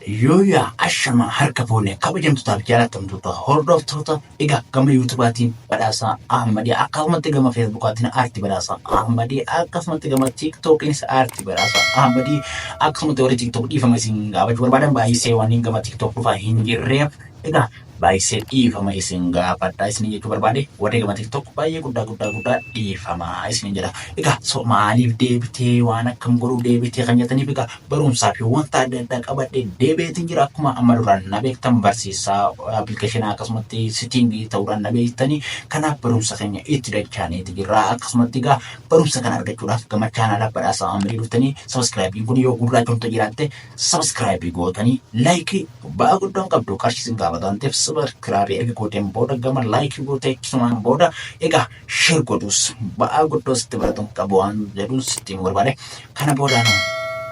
Yooyaa ashama harka fuunee kabajamtootaaf jaalatamtoota hordoftoota egaa gama yuutubaatiin badhaasaa Ahmadii akkasumatti gama feesbuukaatiin aartii badhaasaa Ahmadii akkasumatti gama tiiktookiinis aartii badhaasaa Ahmadii akkasumatti warri tiiktook dhiifama isin gaafachuu barbaadan baay'isee waan gama tiiktook dhufaa hin jirreef egaa baay'isee dhiifama isin gaafadhaa isin jechuu barbaade warri gama tiiktook baay'ee guddaa dhiifama isin jedha. Egaa maaliif deebitee waan akkam godhuu deebitee kan jettaniif egaa barumsaa fi wanta adda addaa qabadhee deebiitiin jira akkuma amma duraan na beektan barsiisaa appilikeeshinaa akkasumatti sitingii ta'uudhaan na beektanii kanaaf barumsa keenya itti dachaaniiti jirra. Akkasumatti egaa barumsa kana argachuudhaaf gama chaanaalaa badhaasaa Ahmadii dhuftanii sabiskiraayibiin kun yoo gurraachomta jiraatte sabiskiraayibii gootanii laayikii ba'aa guddaan qabdu qarshii isin gaafata waan ta'eef sabiskiraayibii erga gooteen booda gama laayikii gootee akkasumaan booda egaa sheer godhus ba'aa guddoo sitti baratuun qabu waan jedhuun sitti barbaade kana boodaan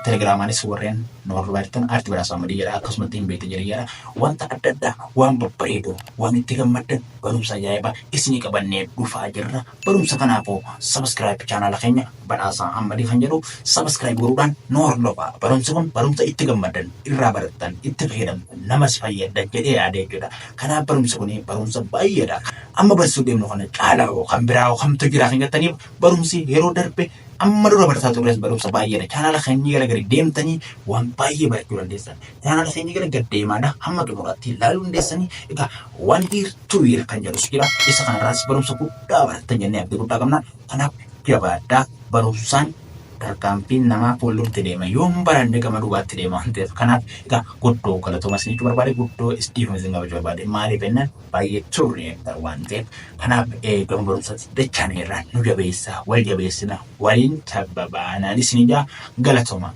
telegiraamaanis warreen nu barbaadan aartii badhaasaa Ahmadii jedha akkasumatti hin beekte jedha wanta adda addaa waan babbareedu waan itti gammaddan barumsa ajaa'ibaa isinii qabannee dhufaa jirra. Barumsa kanaafuu sabiskiraayibii chaanaala keenya badhaasaa Ahmadii kan jedhu sabiskiraayib godhuudhaan nu hordofaa. Barumsi kun barumsa itti gammaddan irraa barattan itti fayyadamtan namas fayyadan jedhee yaada jechuudha. Kanaaf barumsi kun barumsa baay'eedha. Amma barsiisuu deemnu kana caalaa kan biraa kamtu jira kan jettaniif barumsi yeroo darbe amma dura barataa turres barumsa baay'eedha. Chaanaala keenya gara gadi deemtanii waan baay'ee barachuu dandeessan. Chaanaala keenya gara gadi deemaadha hamma xumuraatti ilaaluu dandeessanii egaa waan hiirtuu kan jedhus jira. Isa kanarraas barumsa guddaa barattan jennee abdii guddaa qabna. Kanaaf jabaadhaa barumsaan tarkaanfiin namaa fuulduratti deema yoo baranne gama duubaatti deema waan ta'eef kanaaf egaa guddoo galatoomaa isin jechuu barbaade guddoo istiifama isin gaafachuu barbaade maaliif jennaan baay'ee turre waan ta'eef kanaaf gama barumsaatti dachaan irraa nu jabeessa wal jabeessina waliin sabbabaanaan isin ijaa galatoomaa.